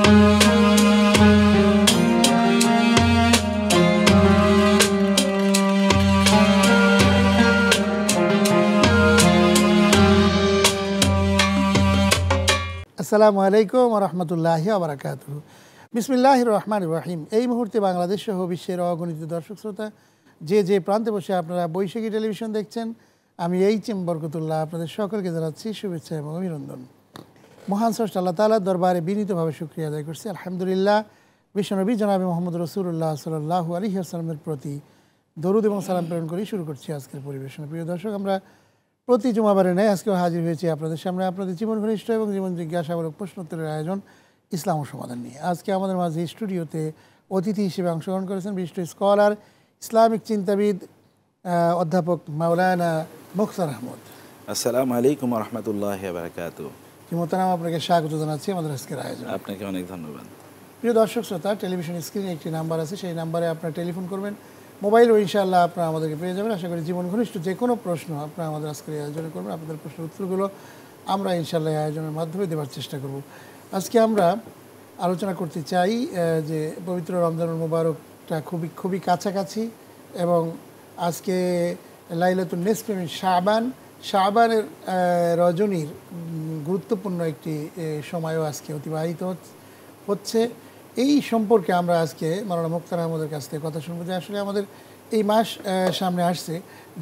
আসসালামু আলাইকুম ওয়া রাহমাতুল্লাহি ওয়া বারাকাতুহু। বিসমিল্লাহির রহমানির রহিম। এই মুহূর্তে বাংলাদেশ সহ বিশ্বের অগণিত দর্শক শ্রোতা যে প্রান্তে বসে আপনারা বৈশাখী টেলিভিশন দেখছেন, আমি এইচ.এম. বরকতুল্লাহ আপনাদের সকলকে জানাচ্ছি শুভেচ্ছা এবং অভিনন্দন। মহান স্রষ্টা আল্লাহ তাআলার দরবারে বিনীতভাবে শুকরিয়া আদায় করছি, আলহামদুলিল্লাহ। বিশ্বনবী জনাবে মুহাম্মদ রাসূলুল্লাহ সাল্লাল্লাহু আলাইহি ওয়াসাল্লামের প্রতি দরুদ এবং সালাম প্রেরণ করি শুরু করছি আজকের পরিবেশনা। প্রিয় দর্শক, আমরা প্রতি জুমাবারে নেয় আজকেও হাজির হয়েছি আপনাদের সামনে আপনাদের জীবন ঘনিষ্ঠ এবং জীবন জিজ্ঞাসামূলক প্রশ্নোত্তরের আয়োজন ইসলাম ও সমাধান নিয়ে। আজকে আমাদের মাঝে স্টুডিওতে অতিথি হিসেবে অংশগ্রহণ করেছেন বিশিষ্ট স্কলার, ইসলামিক চিন্তাবিদ, অধ্যাপক মাওলানা মুখতার আহমদ। আসসালামু আলাইকুম ওয়া রাহমাতুল্লাহি ওয়া বারাকাতুহু। মোহতারাম, আপনাকে স্বাগত জানাচ্ছি আমাদের আজকের আয়োজন। আপনাকে অনেক ধন্যবাদ। প্রিয় দর্শক শ্রোতা, টেলিভিশন স্ক্রিনে একটি নাম্বার আছে, সেই নাম্বারে আপনারা টেলিফোন করবেন, মোবাইলও ইনশাআল্লাহ আপনারা আমাদেরকে পেয়ে যাবেন। আশা করি জীবন ঘনিষ্ঠ যে কোনো প্রশ্ন আপনারা আমাদের আজকের এই আয়োজনে করবেন, আপনাদের প্রশ্নের উত্তরগুলো আমরা ইনশাআল্লাহ এই আয়োজনের মাধ্যমে দেওয়ার চেষ্টা করব। আজকে আমরা আলোচনা করতে চাই যে পবিত্র রমজানুল মুবারকটা খুবই কাছাকাছি এবং আজকে লাইলাতুন নিসফে মিন শাবানের রজনীর গুরুত্বপূর্ণ একটি সময়ও আজকে অতিবাহিত হচ্ছে। এই সম্পর্কে আমরা আজকে মাওলানা মুখতার আহমদের কাছ থেকে কথা শুনবো যে আসলে আমাদের এই মাস সামনে আসছে,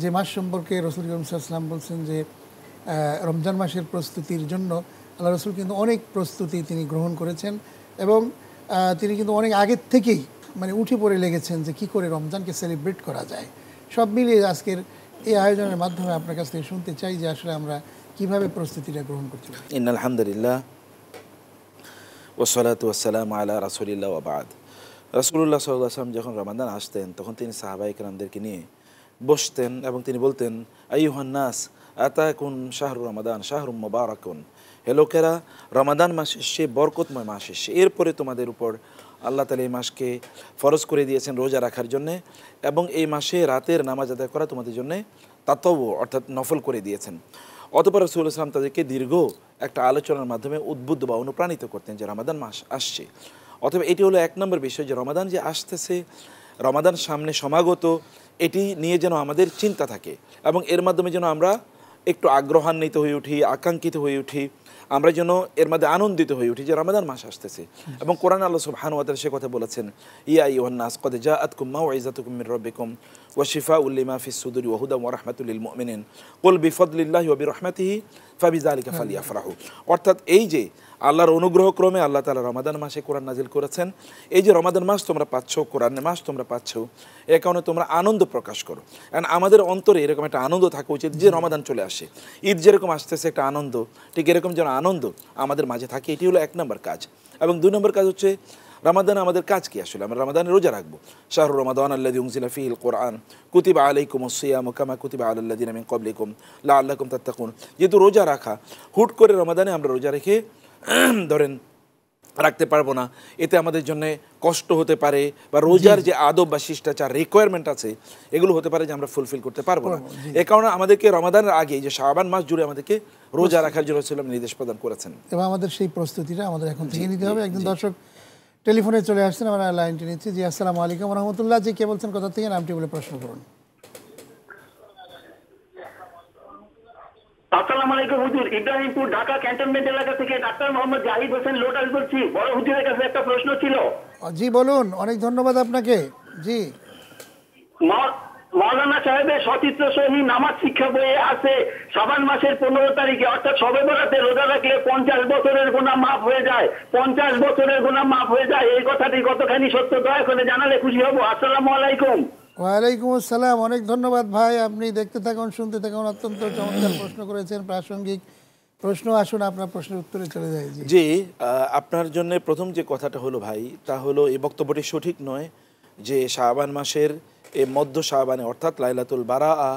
যে মাস সম্পর্কে রাসূল করিম সাল্লাল্লাহু আলাইহি ওয়াসাল্লাম বলছেন যে রমজান মাসের প্রস্তুতির জন্য আল্লাহ রাসূল কিন্তু অনেক প্রস্তুতি তিনি গ্রহণ করেছেন এবং তিনি কিন্তু অনেক আগের থেকেই উঠে পড়ে লেগেছেন যে কী করে রমজানকে সেলিব্রেট করা যায়। সব মিলিয়ে আজকের এই আয়োজনের মাধ্যমে আপনার কাছ থেকে শুনতে চাই যে আসলে আমরা কীভাবে প্রস্তুতিটা গ্রহণ করতে পারি। ইন্নাল হামদুলিল্লাহ ওয়াসসালাতু ওয়াসসালামু আলা রাসূলিল্লাহ ওয়া বা'দ। রাসূলুল্লাহ সাল্লাল্লাহু আলাইহি ওয়াসাল্লাম যখন রমাদান আসতেন তখন তিনি সাহাবায়ে কেরামদেরকে নিয়ে বসতেন এবং তিনি বলতেন, আইয়ুহান নাস আতাকুম শাহরু রমাদান শাহরুম মুবারাকুন। হে লোকেরা, রমাদান মাস এসে বরকতময় মাস এসে, এরপরে তোমাদের উপর আল্লাহ তাআলা এই মাসকে ফরজ করে দিয়েছেন রোজা রাখার জন্যে এবং এই মাসে রাতের নামাজ আদায় করা তোমাদের জন্যে তাতাওয়ু অর্থাৎ নফল করে দিয়েছেন। অতঃপর রাসূলুল্লাহ সাল্লাল্লাহু আলাইহি ওয়াসাল্লাম তাদেরকে দীর্ঘ একটা আলোচনার মাধ্যমে উদ্বুদ্ধ বা অনুপ্রাণিত করতেন যে রমাদান মাস আসছে। অথবা এটি হলো এক নম্বর বিষয় যে রমাদান যে আসতেছে, রমাদান সামনে সমাগত, এটি নিয়ে যেন আমাদের চিন্তা থাকে এবং এর মাধ্যমে যেন আমরা একটু আগ্রহান্বিত হয়ে উঠি, আকাঙ্ক্ষিত হয়ে উঠি, আমরা যেন এর মধ্যে আনন্দিত হয়ে উঠি যে রমাদান মাস আসতেছে। এবং কোরআন আল্লাহ সুবহানাহু ওয়া তাআলা সে কথা বলেছেন, ইয়া আইয়ুহান নাস ক্বাদ জাআতকুম মাউইযাতুকুম মির রাব্বিকুম ওয়া শিফাউল লিমা ফিস সুদুরি ওয়া হুদাম ওয়া রাহমাতুল লিল মুমিনিন কুল বিফাদলিল্লাহি ওয়া বিরাহমাতিহি ফাবিযালিকা ফালইফরাহু। অর্থাৎ এই যে আল্লাহর অনুগ্রহ ক্রমে আল্লাহ তাআলা রমাদান মাসে কোরআন নাজিল করেছেন, এই যে রমাদান মাস তোমরা পাচ্ছ, কোরআনের মাস তোমরা পাচ্ছ, এ কারণে তোমরা আনন্দ প্রকাশ করো। কারণ আমাদের অন্তরে এরকম একটা আনন্দ থাকা উচিত যে রমাদান চলে আসে, ঈদ যেরকম আসতেছে একটা আনন্দ, ঠিক এরকম যেন আনন্দ আমাদের মাঝে থাকে। এটি হলো এক নম্বর কাজ। এবং দুই নম্বর কাজ হচ্ছে রমাদানে আমাদের কাজ কি? আসলে আমরা রমাদানে রোজা রাখবো। শাহরু রমাদান আল্লাযী উনজিলা ফীহিল কুরআন কুতিবা আলাইকুমুস সিয়ামু কামা কুতিবা আলাল লাযিনা মিন ক্বাবলিকুম লাআল্লাকুম তাত্তাকুন। যেহেতু রোজা রাখা, হুট করে রমাদানে আমরা রোজা রেখে ধরেন রাখতে পারবো না, এতে আমাদের জন্য কষ্ট হতে পারে বা রোজার যে আদব বা শিষ্টাচার রিকোয়ারমেন্ট আছে এগুলো হতে পারে যে আমরা ফুলফিল করতে পারবো না। এ কারণে আমাদেরকে রমাদানের আগে যে শাবান মাস জুড়ে আমাদেরকে রোজা রাখার জন্য রাসূলুল্লাহ নির্দেশ প্রদান করেছেন এবং আমাদের সেই প্রস্তুতিটা আমাদের এখন থেকে নিতে হবে। একজন দর্শক টেলিফোনে চলে আসছেন, আমরা লাইনটি নিচ্ছি। জি, আসসালামু আলাইকুম ওয়া রাহমাতুল্লাহ। জি, কে বলছেন, কোথা থেকে, নামটি বলে প্রশ্ন করুন। আসসালামু আলাইকুম হুজুর, ইব্রাহিমপুর ঢাকা ক্যান্টনমেন্ট এলাকা থেকে ডাক্তার মোহাম্মদ জাহিদ হোসেন লোটাস বলছি। বড় হুজুরের কাছে একটা প্রশ্ন ছিল। জি বলুন, অনেক ধন্যবাদ আপনাকে। জি, মাওলানা সাহেবের সচিত্র সহি নামাজ শিক্ষা বইয়ে আছে শাবান মাসের 15 তারিখে অর্থাৎ শবে বরাতে রোজা রাখলে 50 বছরের গুনাহ মাফ হয়ে যায়, 50 বছরের গুনাহ মাফ হয়ে যায়। এই কথাটি কতখানি সত্য দয়া করে জানালে খুশি হব। আসসালামু আলাইকুম। ওয়ালাইকুম আসসালাম, অনেক ধন্যবাদ ভাই। আপনি দেখতে থাকুন, শুনতে থাকুন, অত্যন্ত চমৎকার প্রশ্ন করেছেন, প্রাসঙ্গিক প্রশ্ন। আসুন আপনার প্রশ্নের উত্তরে চলে যাই। জি, আপনার জন্য প্রথম যে কথাটা হলো ভাই, তা হলো এই বক্তব্যটি সঠিক নয় যে শাবান মাসের এই মধ্য শাবানে অর্থাৎ লাইলাতুল বারাআ,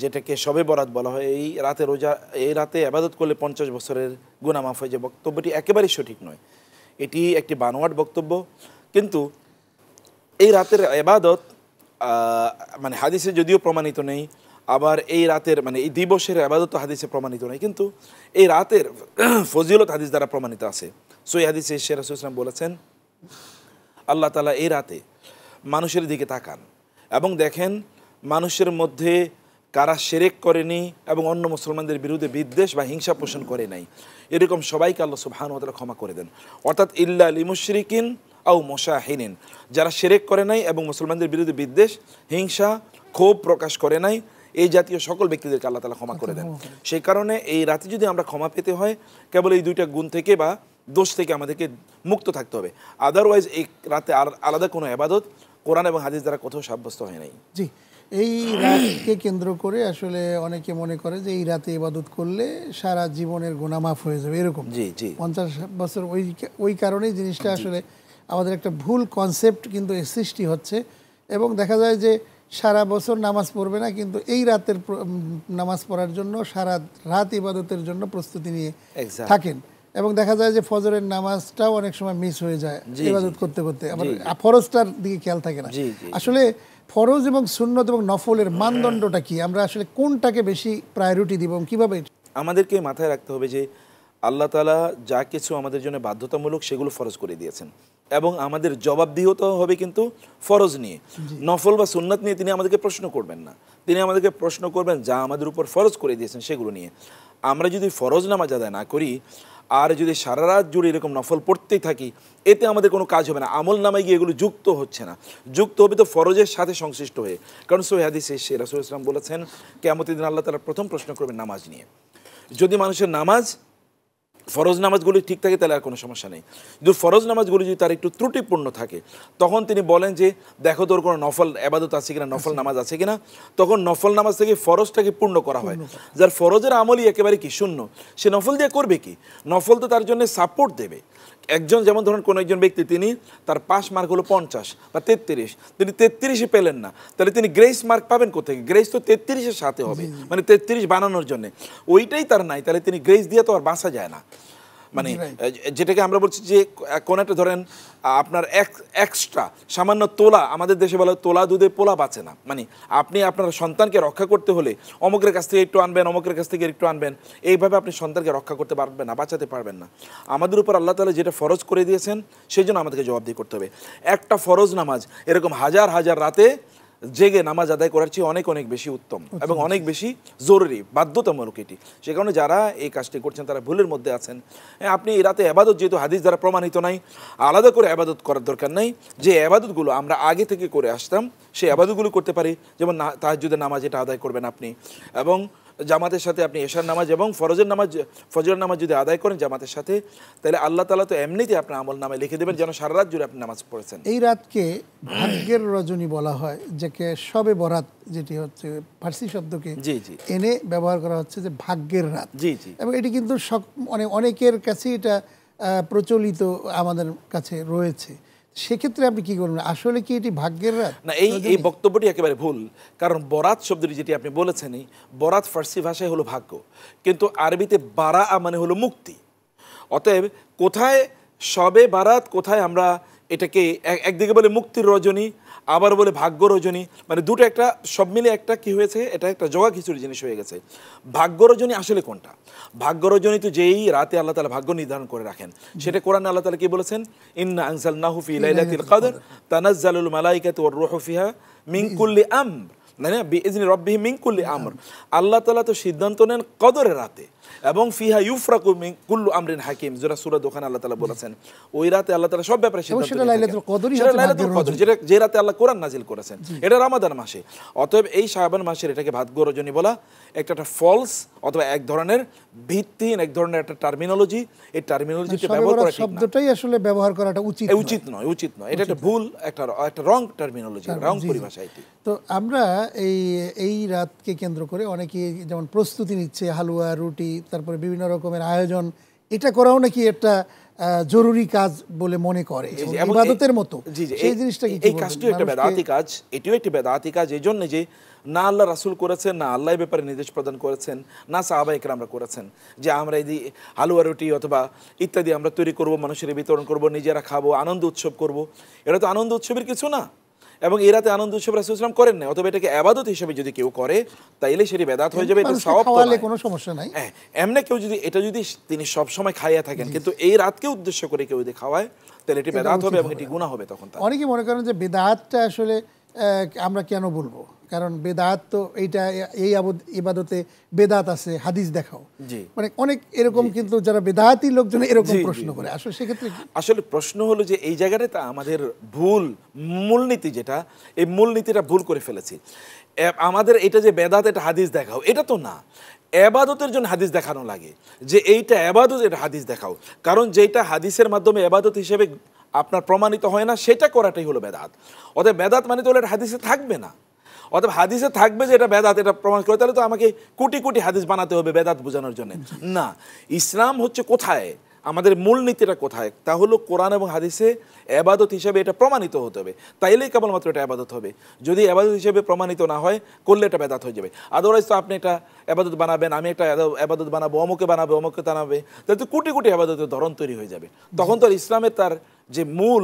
যেটাকে শবে বরাত বলা হয়, এই রাতে রোজা, এই রাতে ইবাদত করলে 50 বছরের গুনাহ মাফ হয়, যে বক্তব্যটি একেবারেই সঠিক নয়। এটি একটি বানোয়াট বক্তব্য। কিন্তু এই রাতের ইবাদত হাদিসে যদিও প্রমাণিত নেই, আবার এই রাতের এই দিবসের ইবাদত হাদিসে প্রমাণিত নেই, কিন্তু এই রাতের ফজিলত হাদিস দ্বারা প্রমাণিত আছে। সহিহ হাদিসে এসে রাসূল সাল্লাল্লাহু আলাইহি ওয়াসাল্লাম বলেছেন, আল্লাহ তাআলা এই রাতে মানুষের দিকে তাকান এবং দেখেন মানুষের মধ্যে কারা শিরক করেনি এবং অন্য মুসলমানদের বিরুদ্ধে বিদ্বেষ বা হিংসা পোষণ করে নাই, এরকম সবাইকে আল্লাহ সুবহানাহু ওয়া তাআলা ক্ষমা করে দেন। অর্থাৎ ইল্লা লিমুশরিকিন আও মুশাহিনিন, যারা শিরক করে নাই এবং মুসলমানদের বিরুদ্ধে বিদ্বেষ হিংসা ক্ষোভ প্রকাশ করে নাই, এই জাতীয় সকল ব্যক্তিদেরকে আল্লাহ তাআলা ক্ষমা করে দেন। সেই কারণে এই রাতে যদি আমরা ক্ষমা পেতে হয়, কেবল এই দুইটা গুণ থেকে বা দোষ থেকে আমাদেরকে মুক্ত থাকতে হবে। আদারওয়াইজ এই রাতে আলাদা কোনো ইবাদত কোরআন এবং হাদিস দ্বারা কোথাও সাব্যস্ত হয় নাই। জি, এই রাতকে কেন্দ্র করে আসলে অনেকে মনে করে যে এই রাতে ইবাদত করলে সারা জীবনের গুনাহ মাফ হয়ে যাবে, এরকম। জি জি 50 বছর ওই কারণেই জিনিসটা আসলে আমাদের একটা ভুল কনসেপ্ট কিন্তু সৃষ্টি হচ্ছে, এবং দেখা যায় যে সারা বছর নামাজ পড়বে না, কিন্তু এই রাতের নামাজ পড়ার জন্য সারা রাত ইবাদতের জন্য প্রস্তুতি নিয়ে থাকেন, এবং দেখা যায় যে ফজরের নামাজটাও অনেক সময় মিস হয়ে যায় ইবাদত করতে করতে, আবার ফরজটার দিকে খেয়াল থাকে না। আসলে ফরজ এবং সুন্নত এবং নফলের মানদণ্ডটা কি, আমরা আসলে কোনটাকে বেশি প্রায়োরিটি দিব, কিভাবে? আমাদেরকে মাথায় রাখতে হবে যে আল্লাহ তাআলা যা কিছু আমাদের জন্য বাধ্যতামূলক সেগুলো ফরজ করে দিয়েছেন, এবং আমাদের জবাবদিহিত হবে কিন্তু ফরজ নিয়ে। নফল বা সুন্নাত নিয়ে তিনি আমাদেরকে প্রশ্ন করবেন না, তিনি আমাদেরকে প্রশ্ন করবেন যা আমাদের উপর ফরজ করে দিয়েছেন সেগুলো নিয়ে। আমরা যদি ফরজ নামাজ আদায় না করি আর যদি সারা রাত জুড়ে এরকম নফল পড়তেই থাকি, এতে আমাদের কোনো কাজ হবে না, আমল নামায় গিয়ে এগুলো যুক্ত হচ্ছে না, যুক্ত হবে তো ফরজের সাথে সংশ্লিষ্ট হয়ে। কারণ সহিহ হাদিসে রাসূল সাল্লাল্লাহু আলাইহি ওয়াসাল্লাম বলেছেন, কিয়ামতের দিন আল্লাহ তাআলা প্রথম প্রশ্ন করবেন নামাজ নিয়ে। যদি মানুষের নামাজ ফরজ নামাজগুলি ঠিক থাকে তাহলে আর কোনো সমস্যা নেই, যদি ফরজ নামাজগুলি যদি তার একটু ত্রুটিপূর্ণ থাকে, তখন তিনি বলেন যে দেখো তোর কোনো নফল ইবাদত আছে কিনা, নফল নামাজ আছে কিনা। তখন নফল নামাজ থেকে ফরজটাকে পূর্ণ করা হয়। যার ফরজের আমলই একেবারে কি শূন্য, সে নফল দিয়ে করবে কি? নফল তো তার জন্য সাপোর্ট দেবে। একজন যেমন ধরুন কোনো একজন ব্যক্তি, তিনি তার পাস মার্ক হলো 50 বা 33, তিনি 33ই পেলেন না, তাহলে তিনি গ্রেস মার্ক পাবেন কোথেকে? গ্রেস তো 33-এর সাথে হবে, মানে 33 বানানোর জন্য ওইটাই তার নাই, তাহলে তিনি গ্রেস দিয়ে তো আর বাঁচা যায় না। মানে যেটাকে আমরা বলছি যে কোন একটা ধরেন আপনার এক্সট্রা সামান্য তোলা, আমাদের দেশে বলা তোলা দুধে পোলা বাঁচে না, মানে আপনি আপনার সন্তানকে রক্ষা করতে হলে অমুকের কাছ থেকে একটু আনবেন, অমুকের কাছ থেকে একটু আনবেন, এইভাবে আপনি সন্তানকে রক্ষা করতে পারবেন না, বাঁচাতে পারবেন না। আমাদের উপর আল্লাহ তাআলা যেটা ফরজ করে দিয়েছেন সেই জন্য আমাদেরকে জবাবদিহি করতে হবে। একটা ফরজ নামাজ এরকম হাজার হাজার রাতে জেগে নামাজ আদায় করার চেয়ে অনেক অনেক বেশি উত্তম এবং অনেক বেশি জরুরি, বাধ্যতামূলক এটি। সে কারণে যারা এই কাজটি করছেন তারা ভুলের মধ্যে আছেন। আপনি এই রাতে ইবাদত, যেহেতু হাদিস দ্বারা প্রমাণিত নাই, আলাদা করে ইবাদত করার দরকার নাই। যে ইবাদতগুলো আমরা আগে থেকে করে আসতাম সেই ইবাদতগুলো করতে পারি, যেমন তাহাজ্জুদের নামাজ এটা আদায় করবেন আপনি, এবং জামাতের সাথে আপনি এশার নামাজ এবং ফজরের নামাজ যদি আদায় করেন জামাতের সাথে, তাহলে আল্লাহ তাআলা তো এমনিতেই আপনার আমল নামায় লিখে দেবেন যেন সারা রাত জুড়ে আপনি নামাজ পড়েছেন। এই রাতকে ভাগ্যের রজনী বলা হয়, যাকে শবে বরাত, যেটি হচ্ছে ফার্সি শব্দকে এনে ব্যবহার করা হচ্ছে যে ভাগ্যের রাত। এবং এটি কিন্তু অনেকের কাছে এটা প্রচলিত আমাদের কাছে রয়েছে। সেক্ষেত্রে আপনি কি করবেন, আসলে কি এটি ভাগ্যের রাত? না, এই বক্তব্যটি একেবারে ভুল। কারণ বরাত শব্দটি যেটি আপনি বলেছেন, বরাত ফার্সি ভাষায় হলো ভাগ্য, কিন্তু আরবিতে বারা মানে হলো মুক্তি। অতএব কোথায় শবে বারাত, কোথায় আমরা এটাকে একদিকে বলে মুক্তির রজনী, আবার বলে ভাগ্য রজনী, মানে দুটো একটা সব মিলে একটা কি হয়েছে, এটা একটা জগা খিচুড়ি জিনিস হয়ে গেছে। ভাগ্য রজনী আসলে কোনটা? ভাগ্য রজনী তো যেই রাতে আল্লাহ তাআলা ভাগ্য নির্ধারণ করে রাখেন, সেটা কোরআনে আল্লাহ তাআলা কি বলেছেন? ইন্না আনজালনাহু ফি লাইলাতিল কদর তানাজ্জালুল মালাইকাতু ওয়ার রূহু ফিহা মিন কুল্লি আমর, মানে বিইজনি রাব্বিহিম মিন কুল্লি আমর। আল্লাহ তাআলা তো সিদ্ধান্ত নেন কদরের রাতে, এবং ফিহা ইউফরাকু মিন কুল্লু আমরিন হাকিম, যেটা সূরা দোকান আল্লাহ তাআলা বলেছেন। ওই রাতে আল্লাহ তাআলা সব ব্যাপারে সিদ্ধান্ত নেন। সেটা লাইলাতুল কদর, যে রাতে আল্লাহ কোরআন নাজিল করেছেন, এটা রমাদান মাসে। অতএব এই শাবান মাসের এটাকে ভাগ্য রজনী বলা একটা ফলস অথবা এক ধরনের ভিত্তিহীন, এক ধরনের একটা টার্মিনোলজি। এই টার্মিনোলজিটা ব্যবহার করা শব্দটাই আসলে ব্যবহার করাটা উচিত নয়। এটা একটা ভুল, একটা রং টার্মিনোলজি, রং পরিভাষা এটি। তো আমরা এই রাতকে কেন্দ্র করে অনেকে যেমন প্রস্তুতি নিচ্ছে, হালুয়া, রুটি, তারপরে বিভিন্ন রকমের আয়োজন, এটা করাও নাকি একটা জরুরি কাজ বলে মনে করে, ইবাদতের মতো। সেই জিনিসটা কি? এই কাজটিও একটা বেদাতি কাজ, এটিও একটি বেদাতি কাজ। এই জন্য যে না আল্লাহ রাসূল করেছেন, না আল্লাহ ব্যাপারে নির্দেশ প্রদান করেছেন, না সাহাবায়ে কেরামরা করেছেন যে আমরা এই হালুয়া রুটি অথবা ইত্যাদি আমরা তৈরি করব, মানুষের বিতরণ করব, নিজেরা খাবো, আনন্দ উৎসব করব। এটা তো আনন্দ উৎসবের কিছু না। এবং এই রাতে আনন্দ উৎসব রাসূল সাল্লাল্লাহু আলাইহি ওয়াসাল্লাম করেন না, অথবা এটাকে ইবাদত হিসেবে যদি কেউ করে তাইলে সেটি বেদাত হয়ে যাবে, এটা সওয়াব তো খাওয়ালে নয়। কোনো সমস্যা নাই। হ্যাঁ, এমনি কেউ যদি এটা যদি তিনি সব সময় খাইয়া থাকেন কিন্তু এই রাতকে উদ্দেশ্য করে কেউ যদি খাওয়ায় তাহলে এটি বেদাত হবে এবং এটি গুনাহ হবে তখন তার। অনেকে মনে করেন যে বেদাতটা আসলে আমরা কেন বলবো, কারণ বেদাত তো এইটা এই ইবাদতে বেদাত আছে, হাদিস দেখাও। জি। মানে অনেক এরকম কিন্তু যারা বেদাতি লোকজন এরকম প্রশ্ন করে, আসলে সেক্ষেত্রে আসলে প্রশ্ন হলো যে এই জায়গাটাতে আমাদের ভুল মূলনীতি, যেটা এই মূলনীতিটা ভুল করে ফেলেছি। আমাদের এটা যে বেদাত এটা হাদিস দেখাও, এটা তো না। এবাদতের জন্য হাদিস দেখানো লাগে যে এইটা এবাদত, এটা হাদিস দেখাও, কারণ যেটা হাদিসের মাধ্যমে এবাদত হিসেবে আপনার প্রমাণিত হয় না সেটা করাটাই হলো বেদাত। অতএব বেদাত মানে তো এটা হাদিসে থাকবে না, অতএব হাদিসে থাকবে যে এটা বেদাত, এটা প্রমাণ করে, তাহলে তো আমাকে কোটি কোটি হাদিস বানাতে হবে বেদাত বোঝানোর জন্য। না, ইসলাম হচ্ছে কোথায়, আমাদের মূলনীতিটা কোথায়, তা হলো কোরআন এবং হাদিসে এবাদত হিসেবে এটা প্রমাণিত হতে হবে, তাইলেই কেবলমাত্র এটা এবাদত হবে। যদি এবাদত হিসেবে প্রমাণিত না হয় করলে এটা বেদাত হয়ে যাবে। আদারওয়াইজ তো আপনি একটা এবাদত বানাবেন, আমি একটা এবাদত বানাবো, অমুকে বানাবে, অমুকে বানাবে, তাহলে তো কোটি কোটি এবাদতের ধরন তৈরি হয়ে যাবে। তখন তো আর ইসলামের তার যে মূল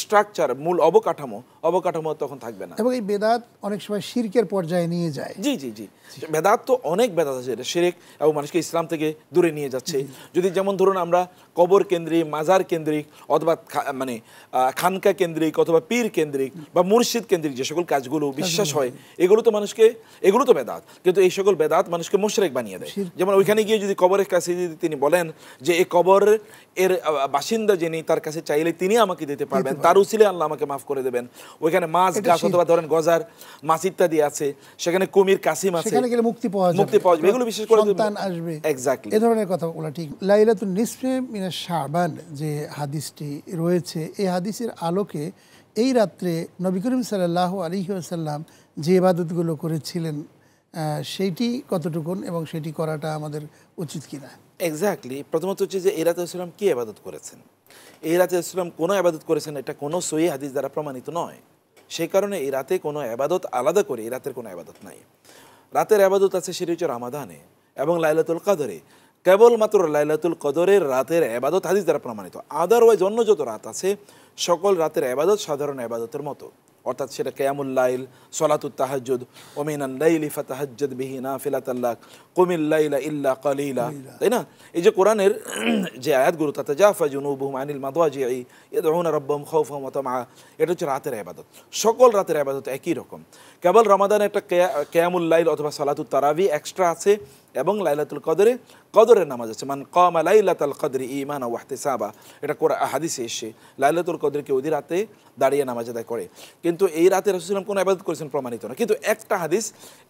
স্ট্রাকচার, মূল অবকাঠামো তখন থাকবে না। এবং এই বেদাত অনেক সময় শিরকের পর্যায়ে নিয়ে যায়। জি জি জি, বেদাত তো অনেক বেদাত আছে, এটা শিরক এবং মানুষকে ইসলাম থেকে দূরে নিয়ে যাচ্ছে। যদি যেমন ধরুন আমরা কবর কেন্দ্রিক, মাজার কেন্দ্রিক, অথবা মানে খানকা কেন্দ্রিক, অথবা পীর কেন্দ্রিক বা মুর্শিদ কেন্দ্রিক যে সকল কাজগুলো বিশ্বাস হয়, এগুলো তো বেদাত। কিন্তু এই সকল বেদাত মানুষকে মুশরিক বানিয়ে দেয়। যেমন ওইখানে গিয়ে যদি কবরের কাছে যদি তিনি বলেন যে এই কবর এর বাসিন্দা যিনি, তার কাছে চাইলে তিনি আমাকে দিতে পারবেন, তার উসিলে আল্লাহ আমাকে মাফ করে দেবেন। ওইখানে মাছ গাছ অথবা ধরেন গজার মাছ ইত্যাদি আছে, সেখানে কুমির কাসিম আছে, সেখানে গেলে মুক্তি পাওয়া যাবে, এগুলো বিশেষ করে সন্তান আসবে, এক্স্যাক্টলি এই ধরনের কথাগুলো ঠিক। লাইলাতুন নিসফে মিনাশ শাবান যে হাদিসটি রয়েছে, এই হাদিসের আলোকে এই রাত্রে নবী করিম সাল্লাল্লাহু আলাইহি ওয়াসাল্লাম যে ইবাদতগুলো করেছিলেন সেইটি কতটুকুন এবং সেটি করাটা আমাদের উচিত কিনা? এক্স্যাক্টলি। প্রথমত হচ্ছে যে এই রাতে রাসূল কি ইবাদত করেছেন, এই রাতে রাসূল কোনো ইবাদত করেছেন এটা কোনো সহিহ হাদিস দ্বারা প্রমাণিত নয়। সেই কারণে এই রাতে কোনো ইবাদত আলাদা করে এই রাতের কোনো ইবাদত নাই। রাতের ইবাদত আছে সেটি হচ্ছে রমাদানে এবং লাইলাতুল কদরে। কেবলমাত্র লাইলাতুল কদরের রাতের ইবাদত হাদিস দ্বারা প্রমাণিত। আদারওয়াইজ অন্য যত রাত আছে সকল রাতের ইবাদত সাধারণ ইবাদতের মতো, অর্থাৎ সেটা কিয়ামুল লাইল, সলাতুত তাহাজ্জুদ, ওয়া মিনাল লাইলি ফাতাহাজ্জাদ বিহি নাফিলাতাল লাক, কুমিল লাইলা ইল্লা কালিলা, তাই না? এই যে কোরআনের যে আয়াতগুলো, তাতাজাফা জুনুবুহুম আনিল মাদাজিই ইয়াদউনা রাব্বাহুম খাউফান ওয়া তামআ, এটা হচ্ছে রাতের ইবাদত। সকল রাতের ইবাদত একই রকম। কেবল রমাদানে একটা কিয়ামুল লাইল অথবা সালাতুত তারাবি এক্সট্রা আছে এবং লাইলাতুল কদরের নামাজ আছে। মান কামা লাইলাতাল কদরি ঈমানান ওয়া ইহতিসাবা, এটা হাদিসে এসেছে লাইলাতুল কদর কেউ ওই রাতে দাঁড়িয়ে নামাজ আদায় করে। কিন্তু এই রাতে রাসূল সাল্লাল্লাহু আলাইহি ওয়াসাল্লাম কোনো ইবাদত করেছেন প্রমাণিত না। কিন্তু একটা হাদিস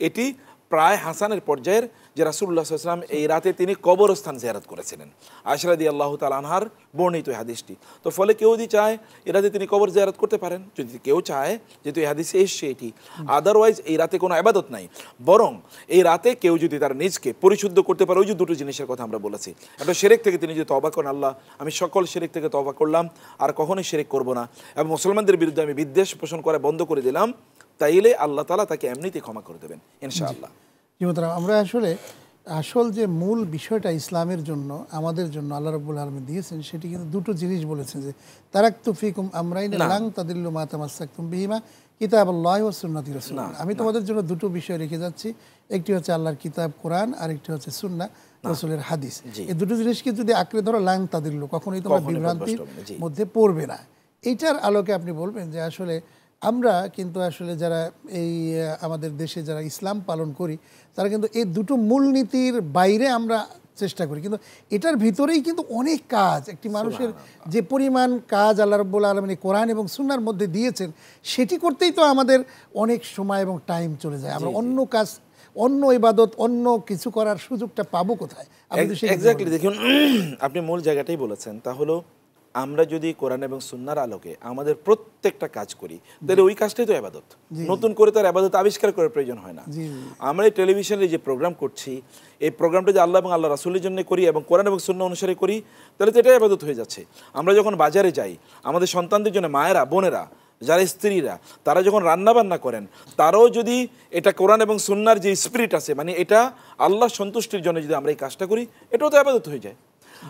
এটি প্রায় হাসানের পর্যায়ের, যে রাসূলুল্লাহ সাল্লাল্লাহু আলাইহি ওয়াসাল্লাম এই রাতে তিনি কবরস্থান জিয়ারত করেছিলেন। আয়েশা রাদিয়াল্লাহু তাআলা আনহার বর্ণিত এই হাদিসটি। তো ফলে কেউ যদি চায় এই রাতে তিনি কবর জিয়ারত করতে পারেন, যদি কেউ চায়, যেহেতু এই হাদিসে এসছে এটি। আদারওয়াইজ এই রাতে কোনো ইবাদত নাই, বরং এই রাতে কেউ যদি তার নিজকে পরিশুদ্ধ করতে পারে, ওই যে দুটো জিনিসের কথা আমরা বলেছি, একটা শিরক থেকে তিনি যদি তওবা করেন, আল্লাহ আমি সকল শিরক থেকে তওবা করলাম, আর কখনোই শিরক করব না, এবং মুসলমানদের বিরুদ্ধে আমি বিদ্বেষ পোষণ করা বন্ধ করে দিলাম, তাইলে আল্লাহ তাআলা তাকে এমনিতেই ক্ষমা করে দেবেন ইনশাআল্লাহ। আমরা আসল যে মূল বিষয়টা ইসলামের জন্য আমাদের জন্য আল্লাহ রাব্বুল আলামিন দিয়েছেন, সেটি কিন্তু দুটো জিনিস বলেছেন, যে তারাকতু ফিকুম আমরাইন লান তাদিল্লু মা তামাসসাকতুম বিহিমা কিতাবাল্লাহি ওয়া সুন্নাতি রাসূলিহি। আমি তোমাদের জন্য দুটো বিষয় রেখে যাচ্ছি, একটি হচ্ছে আল্লাহর কিতাব কোরআন, আর একটি হচ্ছে সুন্নাহ রাসূলের হাদিস। এই দুটো জিনিসকে যদি আঁকড়ে ধরো লান তাদিল্লু, কখনোই তোমরা বিভ্রান্তির মধ্যে পড়বে না। এইটার আলোকে আপনি বলবেন যে আসলে আমরা কিন্তু আসলে যারা এই আমাদের দেশে যারা ইসলাম পালন করি, তারা কিন্তু এই দুটো মূলনীতির বাইরে আমরা চেষ্টা করি, কিন্তু এটার ভিতরেই কিন্তু অনেক কাজ, একটি মানুষের যে পরিমাণ কাজ আল্লাহ রাব্বুল আলামিন কোরআন এবং সুন্নাহর মধ্যে দিয়েছেন, সেটি করতেই তো আমাদের অনেক সময় এবং টাইম চলে যায়। আমরা অন্য কাজ, অন্য ইবাদত, অন্য কিছু করার সুযোগটা পাবো কোথায়? এক্স্যাক্টলি, দেখুন আপনি মূল জায়গাটাই বলেছেন। তা হলো আমরা যদি কোরআন এবং সুন্নাহর আলোকে আমাদের প্রত্যেকটা কাজ করি, তাহলে ওই কাজটাই তো ইবাদত। নতুন করে তার ইবাদত আবিষ্কার করার প্রয়োজন হয় না। আমরা এই টেলিভিশনে যে প্রোগ্রাম করছি, এই প্রোগ্রামটা যে আল্লাহ এবং আল্লাহ রাসূলের জন্য করি এবং কোরআন এবং সুন্নাহ অনুসারে করি, তাহলে তো এটাই ইবাদত হয়ে যাচ্ছে। আমরা যখন বাজারে যাই, আমাদের সন্তানদের জন্য মায়েরা, বোনেরা, যারা স্ত্রীরা, তারা যখন রান্না বান্না করেন, তারাও যদি এটা কোরআন এবং সুন্নাহর যে স্পিরিট আছে, মানে এটা আল্লাহ সন্তুষ্টির জন্য যদি আমরা এই কাজটা করি, এটাও তো ইবাদত হয়ে যায়।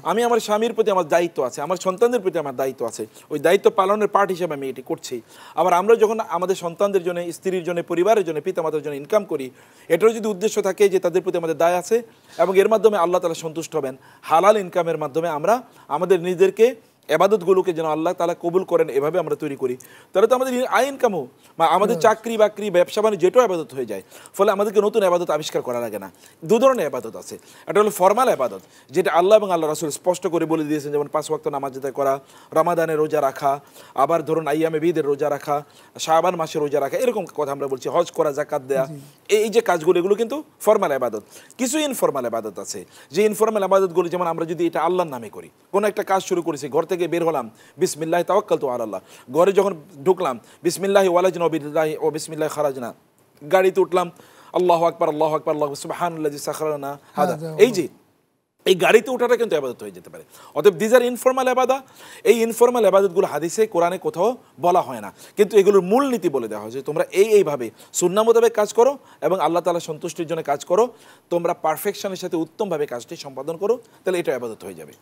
আমি আমার স্বামীর প্রতি আমার দায়িত্ব আছে, আমার সন্তানদের প্রতি আমার দায়িত্ব আছে, ওই দায়িত্ব পালনের পার্ট হিসেবে আমি এটি করছি। আবার আমরা যখন আমাদের সন্তানদের জন্য, স্ত্রীর জন্য, পরিবারের জন্য, পিতামাতার জন্য ইনকাম করি, এটারও যদি উদ্দেশ্য থাকে যে তাদের প্রতি আমাদের দায় আছে এবং এর মাধ্যমে আল্লাহ তাআলা সন্তুষ্ট হবেন, হালাল ইনকামের মাধ্যমে আমরা আমাদের নিজেদেরকে এবাদতগুলোকে যেন আল্লাহ তাআলা কবুল করেন এভাবে আমরা তৈরি করি, তাহলে তো আমাদের আয় ইনকামও বা আমাদের চাকরি বাকরি ব্যবসা বাণিজ্য যেটাও আবাদত হয়ে যায়। ফলে আমাদেরকে নতুন আবাদত আবিষ্কার করা লাগে না। দু ধরনের আবাদত আছে, একটা হলো ফরমাল আবাদত, যেটা আল্লাহ এবং আল্লাহ রাসূল স্পষ্ট করে বলে দিয়েছেন, যেমন 5 ওয়াক্ত নামাজ আদায় করা, রমাদানের রোজা রাখা, আবার ধরুন আইয়ামে বীদের রোজা রাখা, শাবান মাসে রোজা রাখা, এরকম কথা আমরা বলছি, হজ করা, জাকাত দেয়া, এই যে কাজগুলো এগুলো কিন্তু ফরমাল আবাদত। কিছু ইনফরমাল আবাদত আছে, যে ইনফরমাল আবাদতগুলো যেমন আমরা যদি এটা আল্লাহর নামে করি, কোনো একটা কাজ শুরু করেছি, ঘর থেকে বের হলাম, বিসমিল্লাহি তাওয়াক্কালতু আলাল্লাহ, ঘরে যখন ঢুকলাম বিসমিল্লাহি ওয়ালাজনা বিল্লাহি ও বিসমিল্লাহি খারাজনা, গাড়িতে উঠলাম আল্লাহু আকবার আল্লাহু আকবার আল্লাহু সুবহানাল্লাযী সাখারানা হাদা, এই যে এই গাড়িতে ওঠাটা কিন্তু ইবাদত হয়ে যেতে পারে। অতএব দিস আর ইনফরমাল ইবাদত। এই ইনফরমাল ইবাদতগুলো হাদিসে কোরআনে কোথাও বলা হয় না, কিন্তু এগুলোর মূলনীতি বলে দেওয়া হয়েছে, তোমরা এইভাবে সুন্নাহ মোতাবেক কাজ করো এবং আল্লাহ তাআলা সন্তুষ্টির জন্য কাজ করো, তোমরা পারফেকশনের সাথে উত্তমভাবে কাজটি সম্পাদন করো, তাহলে এটা ইবাদত হয়ে যাবে।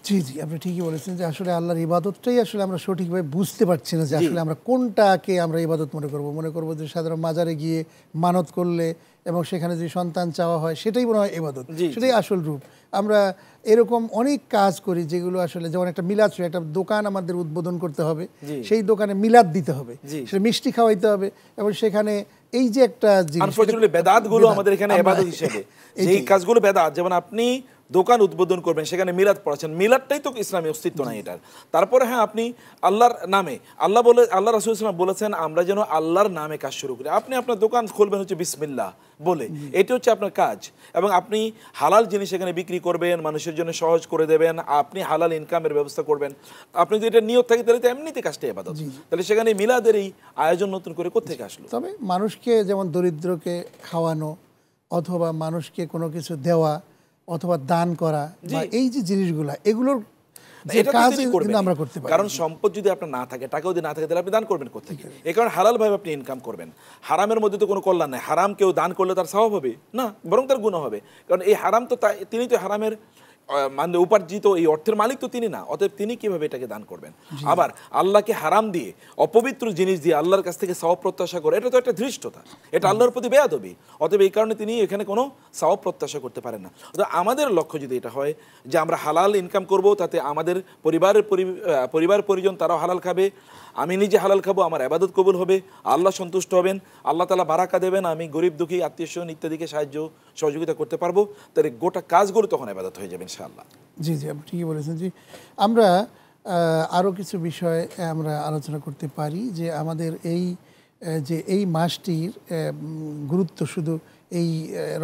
জি জি, আপনি ঠিকই বলেছেন যে আসলে আল্লাহর ইবাদতটাই আসলে আমরা সঠিকভাবে বুঝতে পারছি না, যে আসলে আমরা কোনটাকে আমরা ইবাদত মনে করব যে সাধারণ মাজারে গিয়ে মানত করলে এবং সেখানে যে সন্তান চাওয়া হয় সেটাই মনে হয় ইবাদত, সেটাই আসল রূপ। আমরা এরকম অনেক কাজ করি যেগুলো আসলে, যেমন একটা মিলাদ, একটা দোকান আমাদের উদ্বোধন করতে হবে, সেই দোকানে মিলাদ দিতে হবে, সেটা মিষ্টি খাওয়াইতে হবে, এবং সেখানে এই যে একটা আনফরচুনেটলি বেদাতগুলো আমাদের এখানে ইবাদত হিসেবে, যেই কাজগুলো বেদাত, যেমন আপনি দোকান উদ্বোধন করবেন সেখানে মিলাদ পড়াচ্ছেন, মিলাদটাই তো ইসলামী অস্তিত্ব নাই এটার। তারপরে হ্যাঁ, আপনি আল্লাহর নামে, আল্লাহ রাসূল সাল্লাল্লাহু আলাইহি ওয়াসাল্লাম বলেছেন আমরা যেন আল্লাহর নামে কাজ শুরু করি। আপনি আপনার দোকান খুলবেন হচ্ছে বিসমিল্লাহ বলে, এটা হচ্ছে আপনার কাজ, এবং আপনি হালাল জিনিস এখানে বিক্রি করবেন, মানুষের জন্য সহজ করে দেবেন, আপনি হালাল ইনকামের ব্যবস্থা করবেন। আপনি যদি এটা নিয়ত থাকে তাহলে তো এমনিতে কাজটা ইবাদত, তাহলে সেখানে মিলাদের এই আয়োজন নতুন করে কোত্থেকে আসলো? তবে মানুষকে যেমন দরিদ্রকে খাওয়ানো অথবা মানুষকে কোনো কিছু দেওয়া অথবা দান করা, এই যে জিনিসগুলা, এগুলোর আমরা করতে পারি। কারণ সম্পদ যদি আপনার না থাকে, টাকা যদি না থাকে, তাহলে আপনি দান করবেন কোথেকে? এই কারণে হালাল ভাবে আপনি ইনকাম করবেন। হারামের মধ্যে তো কোনো কল্যাণ নাই। হারাম কেউ দান করলে তার সওয়াব হবে না, বরং তার গুনাহ হবে, কারণ এই হারাম তো তিনি তো হারামের মানে উপার্জিত এই অর্থের মালিক তো তিনি না, অতএব তিনি কিভাবে এটাকে দান করবেন? আবার আল্লাহকে হারাম দিয়ে, অপবিত্র জিনিস দিয়ে আল্লাহর কাছ থেকে সওয়াব প্রত্যাশা করে, এটা তো একটা ধৃষ্টতা, এটা আল্লাহর প্রতি বেয়াদবি। অতএব এই কারণে তিনি এখানে কোনো সওয়াব প্রত্যাশা করতে পারেন না। অতএব আমাদের লক্ষ্য যদি এটা হয় যে আমরা হালাল ইনকাম করব, তাতে আমাদের পরিবার পরিজন তারাও হালাল খাবে, আমি নিজে হালাল খাবো, আমার ইবাদত কবুল হবে, আল্লাহ সন্তুষ্ট হবেন, আল্লাহ তাআলা বারাকা দেবেন, আমি গরিব দুঃখী আত্মীয় স্বজন ইত্যাদিকে সাহায্য সহযোগিতা করতে পারবো, তাহলে গোটা কাজগুলো তখন ইবাদত হয়ে যাবে ইনশাআল্লাহ। জি জি, আপনি ঠিকই বলেছেন। জি, আমরা আরও কিছু বিষয় আমরা আলোচনা করতে পারি, যে আমাদের এই মাসটির গুরুত্ব শুধু এই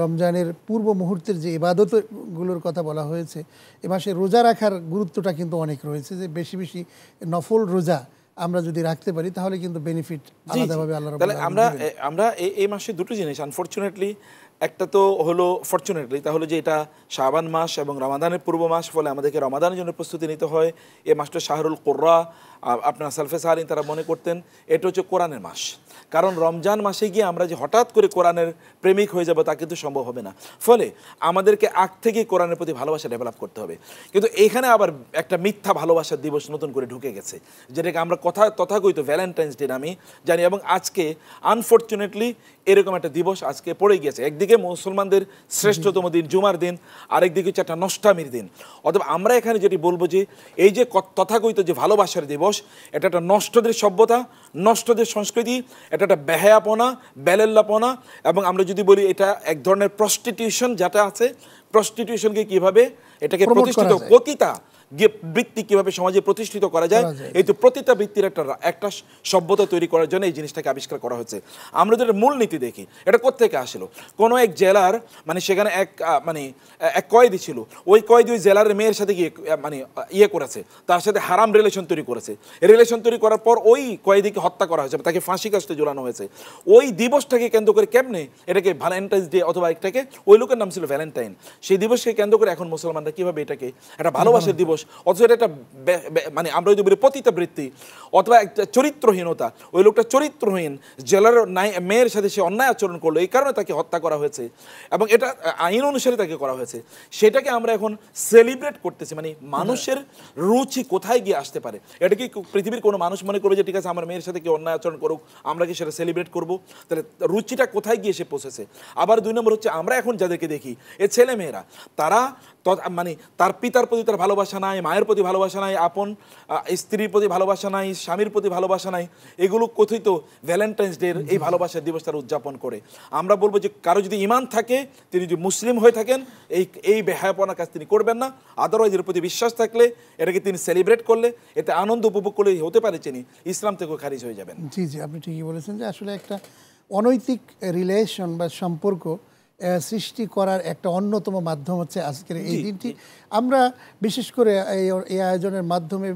রমজানের পূর্ব মুহূর্তের যে ইবাদতগুলোর কথা বলা হয়েছে, এ মাসে রোজা রাখার গুরুত্বটা কিন্তু অনেক রয়েছে, যে বেশি বেশি নফল রোজা আমরা যদি রাখতে পারি তাহলে কিন্তু বেনিফিট আলাদাভাবে আল্লাহ রাব্বুল আলামিন। তাহলে আমরা এই মাসে দুটো জিনিস, আনফরচুনেটলি একটা তো হলো ফরচুনেটলি, তাহলে যে এটা শাবান মাস এবং রমাদানের পূর্ব মাস, ফলে আমাদেরকে রমাদানের জন্য প্রস্তুতি নিতে হয়। এই মাসটা শাহরুল কুররা, আপনার সালফে সাহারিন তারা মনে করতেন এটা হচ্ছে কোরআনের মাস, কারণ রমজান মাসে গিয়ে আমরা যে হঠাৎ করে কোরআনের প্রেমিক হয়ে যাব তা কিন্তু সম্ভব হবে না। ফলে আমাদেরকে আগ থেকেই কোরআনের প্রতি ভালোবাসা ডেভেলপ করতে হবে। কিন্তু এখানে আবার একটা মিথ্যা ভালোবাসার দিবস নতুন করে ঢুকে গেছে, যেটাকে আমরা তথাকথিত ভ্যালেন্টাইন্স ডে নামে জানি, এবং আজকে আনফরচুনেটলি এরকম একটা দিবস আজকে পড়ে গিয়েছে। একদিকে মুসলমানদের শ্রেষ্ঠতম দিন জুমার দিন, আরেকদিকে হচ্ছে একটা নষ্টামির দিন। অথবা আমরা এখানে যেটি বলবো যে এই যে তথাকথিত যে ভালোবাসার দিবস, এটা একটা নষ্টদের সভ্যতা, নষ্টদের সংস্কৃতি, এটা একটা বেহায়াপনা, বেলেল্লাপনা, এবং আমরা যদি বলি এটা এক ধরনের প্রস্টিটিউশন যেটা আছে, প্রস্টিটিউশনকে কিভাবে এটাকে প্রতিষ্ঠিত, পতিতা বৃত্তি কিভাবে সমাজে প্রতিষ্ঠিত করা যায়, এই তো প্রতিটা বৃত্তির একটা সভ্যতা তৈরি করার জন্য এই জিনিসটাকে আবিষ্কার করা হয়েছে। আমরা যদি মূলনীতি দেখি, এটা কোত্থেকে আসলো? কোনো এক জেলার মানে সেখানে এক কয়েদি ছিল, ওই কয়েদি ওই জেলার মেয়ের সাথে গিয়ে ইয়ে করেছে, তার সাথে হারাম রিলেশন তৈরি করেছে। রিলেশন তৈরি করার পর ওই কয়েদিকে হত্যা করা হয়েছে, তাকে ফাঁসি কাস্টে ঝোলানো হয়েছে। ওই দিবসটাকে কেন্দ্র করে কেমনে এটাকে ভ্যালেন্টাইন্স ডে, অথবা এটাকে ওই লোকের নাম ছিল ভ্যালেন্টাইন, সেই দিবসকে কেন্দ্র করে এখন মুসলমানরা কিভাবে এটাকে একটা ভালোবাসার দিবস অথচ এটা একটা মানে আমরা যদি বলি পতিতাবৃত্তি অথবা একটা চরিত্রহীনতা, ওই লোকটা চরিত্রহীন, জেলার মেয়ের সাথে সে অন্যায় আচরণ করলো, এই কারণে তাকে হত্যা করা হয়েছে এবং এটা আইন অনুসারে তাকে করা হয়েছে, সেটাকে আমরা এখন সেলিব্রেট করতেছি। মানে মানুষের রুচি কোথায় গিয়ে আসতে পারে, এটা কি পৃথিবীর কোনো মানুষ মনে করবে যে ঠিক আছে আমার মেয়ের সাথে কি অন্যায় আচরণ করুক, আমরা কি সেটা সেলিব্রেট করবো? তাহলে রুচিটা কোথায় গিয়ে সে পৌঁছেছে। আবার 2 নম্বর হচ্ছে আমরা এখন যাদেরকে দেখি এ ছেলে মেয়েরা, তারা মানে তার পিতার প্রতি তার ভালোবাসা নাই, মায়ের প্রতি ভালোবাসা নাই, আপন স্ত্রীর প্রতি ভালোবাসা নাই, স্বামীর প্রতি ভালোবাসা নাই, এগুলো কথিত ভ্যালেন্টাইন্স ডে এই ভালোবাসার দিবস তারা উদযাপন করে। আমরা বলবো যে কারো যদি ঈমান থাকে, তিনি যদি মুসলিম হয়ে থাকেন, এই বেহায়াপনার কাজ তিনি করবেন না। আদারওয়াইজ এর প্রতি বিশ্বাস থাকলে, এটাকে তিনি সেলিব্রেট করলে, এতে আনন্দ উপভোগ করলে হতে পারে তিনি ইসলাম থেকেও খারিজ হয়ে যাবেন। জি জি, আপনি ঠিকই বলেছেন যে আসলে একটা অনৈতিক রিলেশন বা সম্পর্ক সৃষ্টি করার একটা অন্যতম মাধ্যম হচ্ছে আজকের এই দিনটি। আমরা বিশেষ করে এই আয়োজনের মাধ্যমে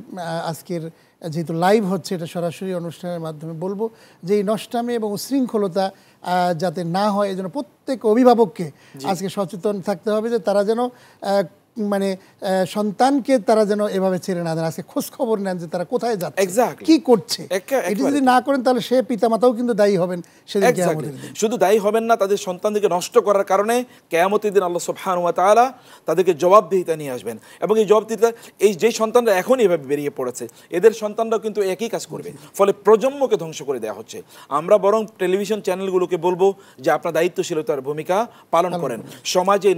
আজকের যেহেতু লাইভ হচ্ছে, এটা সরাসরি অনুষ্ঠানের মাধ্যমে বলবো যে এই নষ্টামি এবং উশৃঙ্খলতা যাতে না হয়, এই জন্য প্রত্যেক অভিভাবককে আজকে সচেতন থাকতে হবে যে তারা যেন মানে সন্তানকে তারা যেন এভাবে ছেড়ে না দেন, আজকে খোঁজ খবর নেন যে তারা কোথায় যাচ্ছে, কি করছে। এটি যদি না করেন তাহলে সে পিতামাতাও কিন্তু দায়ী হবেন সেদিন কিয়ামতের দিন। শুধু দায়ী হবেন না, তাদের সন্তানদেরকে নষ্ট করার কারণে কিয়ামতের দিন আল্লাহ সুবহানাহু ওয়া তাআলা তাদেরকে জবাবদিহিতা নিয়ে আসবেন। এবং এই জবাবদিহিতা, এই যে সন্তানরা এখন এভাবে বেরিয়ে পড়েছে, এদের সন্তানরাও কিন্তু একই কাজ করবে, ফলে প্রজন্মকে ধ্বংস করে দেওয়া হচ্ছে। আমরা বরং টেলিভিশন চ্যানেলগুলোকে বলবো যে আপনার দায়িত্বশীলতার ভূমিকা পালন করেন। সমাজে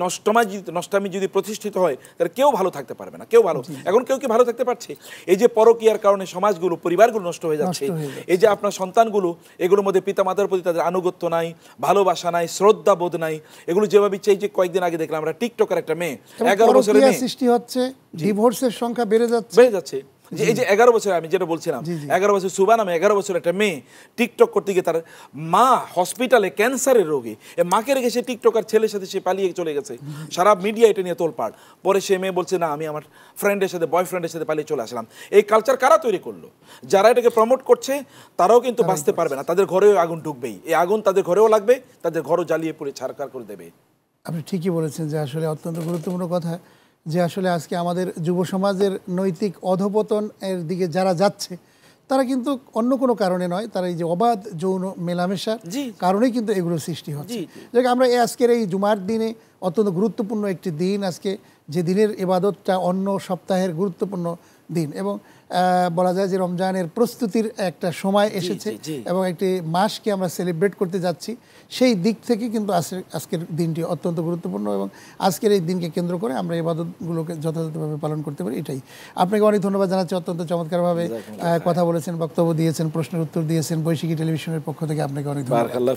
নষ্টামি যদি প্রতিষ্ঠিত হয় তাহলে কেউ ভালো থাকতে পারবে না, কেউ ভালো। এখন কেউ কি ভালো থাকতে পারছে? এই যে পরকীয়ার কারণে সমাজগুলো, পরিবারগুলো নষ্ট হয়ে যাচ্ছে। এই যে আপনার সন্তানগুলো, এগুলোর মধ্যে পিতামাতার প্রতি তাদের আনুগত্য নাই, ভালোবাসা নাই, শ্রদ্ধা বোধ নাই, এগুলো যেভাবে এই যে কয়েকদিন আগে দেখলাম আমরা টিকটকের একটা মেয়ে, 11 বছরের মেয়ে, সৃষ্টি হচ্ছে, ডিভোর্সের সংখ্যা বেড়ে যাচ্ছে। যে এই যে 11 বছর, আমি যেটা বলছিলাম 11 বছর, সুবা নামে 11 বছর একটা মেয়ে টিকটক করতে গিয়ে তার মা হসপিটালে ক্যান্সারের রোগী, মাকে রেখে সে টিকটকার ছেলের সাথে সে পালিয়ে চলে গেছে। সারা মিডিয়া এটা নিয়ে তোলপাড়। পরে সে মেয়ে বলছে না, আমি আমার ফ্রেন্ডের সাথে, বয়ফ্রেন্ডের সাথে পালিয়ে চলে আসলাম। এই কালচার কারা তৈরি করলো? যারা এটাকে প্রমোট করছে তারাও কিন্তু বাঁচতে পারবে না, তাদের ঘরেও আগুন ঢুকবেই। এই আগুন তাদের ঘরেও লাগবে, তাদের ঘরও জ্বালিয়ে পুড়ে ছারখার করে দেবে। আপনি ঠিকই বলেছেন যে আসলে অত্যন্ত গুরুত্বপূর্ণ কথা, যে আসলে আজকে আমাদের যুব সমাজের নৈতিক অধপতন এর দিকে যারা যাচ্ছে, তারা কিন্তু অন্য কোনো কারণে নয়, তারা এই যে অবাধ যৌন মেলামেশার কারণেই কিন্তু এগুলো সৃষ্টি হচ্ছে। যাকে আমরা আজকের এই জুমার দিনে, অত্যন্ত গুরুত্বপূর্ণ একটি দিন, আজকে যে দিনের ইবাদতটা অন্য সপ্তাহের গুরুত্বপূর্ণ দিন, এবং বলা যায় যে রমজানের প্রস্তুতির একটা সময় এসেছে এবং একটি মাসকে আমরা সেলিব্রেট করতে যাচ্ছি। সেই দিক থেকে কিন্তু আজকের দিনটি অত্যন্ত গুরুত্বপূর্ণ এবং আজকের এই দিনকে কেন্দ্র করে আমরা ইবাদতগুলোকে যথাযথভাবে পালন করতে পারি, এটাই। আপনাকে অনেক ধন্যবাদ জানাচ্ছি, অত্যন্ত চমৎকারভাবে কথা বলেছেন, বক্তব্য দিয়েছেন, প্রশ্নের উত্তর দিয়েছেন। বৈশাখী টেলিভিশনের পক্ষ থেকে আপনাকে অনেক ধন্যবাদ।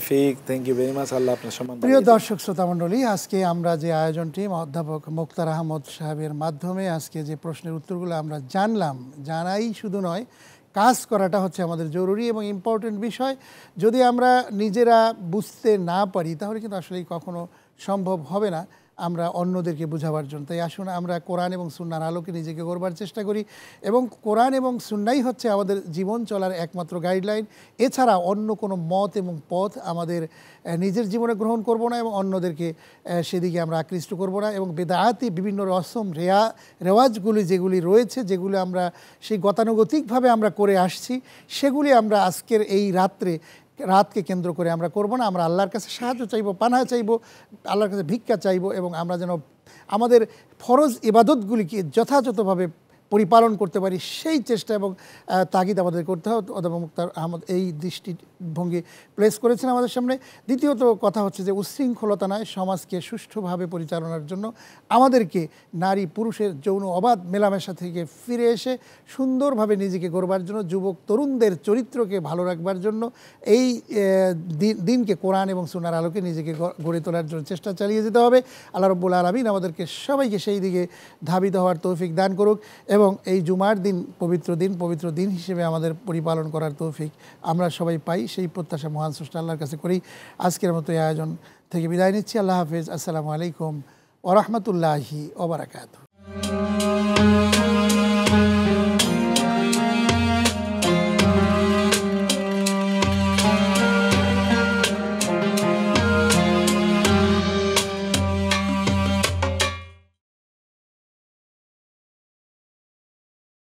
প্রিয় দর্শক শ্রোতা মণ্ডলী, আজকে আমরা যে আয়োজনটি অধ্যাপক মোক্তার আহমদ সাহেবের মাধ্যমে আজকে যে প্রশ্নের উত্তরগুলো আমরা জানলাম, জানাই শুধু নয়, কাজ করাটা হচ্ছে আমাদের জরুরি এবং ইম্পর্টেন্ট বিষয়। যদি আমরা নিজেরা বুঝতে না পারি তাহলে কিন্তু আসলে কখনো সম্ভব হবে না আমরা অন্যদেরকে বোঝাবার জন্য। তাই আসুন আমরা কোরআন এবং সুন্নাহর আলোকে নিজেকে গড়বার চেষ্টা করি, এবং কোরআন এবং সুন্নাহই হচ্ছে আমাদের জীবন চলার একমাত্র গাইডলাইন। এছাড়া অন্য কোনো মত এবং পথ আমাদের নিজের জীবনে গ্রহণ করব না এবং অন্যদেরকে সেদিকে আমরা আকৃষ্ট করব না। এবং বেদায়াতি বিভিন্ন রসম রেওয়াজগুলি যেগুলি রয়েছে, যেগুলি আমরা সেই গতানুগতিকভাবে আমরা করে আসছি, সেগুলি আমরা আজকের এই রাতকে কেন্দ্র করে আমরা করব না। আমরা আল্লাহর কাছে সাহায্য চাইব, পানাহ চাইব, আল্লাহর কাছে ভিক্ষা চাইব, এবং আমরা যেন আমাদের ফরজ ইবাদতগুলিকে যথাযথভাবে পরিপালন করতে পারি সেই চেষ্টা এবং তাগিদ আমাদের করতে হবে। অধ্যাপক মোক্তার আহমদ এই দৃষ্টিভঙ্গি প্লেস করেছেন আমাদের সামনে। দ্বিতীয়ত কথা হচ্ছে যে উশৃঙ্খলতা নয়, সমাজকে সুষ্ঠুভাবে পরিচালনার জন্য আমাদেরকে নারী পুরুষের যৌন অবাধ মেলামেশা থেকে ফিরে এসে সুন্দরভাবে নিজেকে গড়বার জন্য, যুবক তরুণদের চরিত্রকে ভালো রাখবার জন্য এই দিনকে কোরআন এবং সুন্নাহর আলোকে নিজেকে গড়ে তোলার জন্য চেষ্টা চালিয়ে যেতে হবে। আল্লাহ রাব্বুল আলামিন আমাদেরকে সবাইকে সেই দিকে ধাবিত হওয়ার তৌফিক দান করুক, এবং এই জুমার দিন পবিত্র দিন হিসেবে আমাদের পরিপালন করার তৌফিক আমরা সবাই পাই, সেই প্রত্যাশা মহান স্রষ্টা আল্লাহর কাছে করি। আজকের মতো এই আয়োজন থেকে বিদায় নিচ্ছি। আল্লাহ হাফেজ। আসসালামু আলাইকুম ওয়া রাহমাতুল্লাহি ওয়া বারাকাতুহু।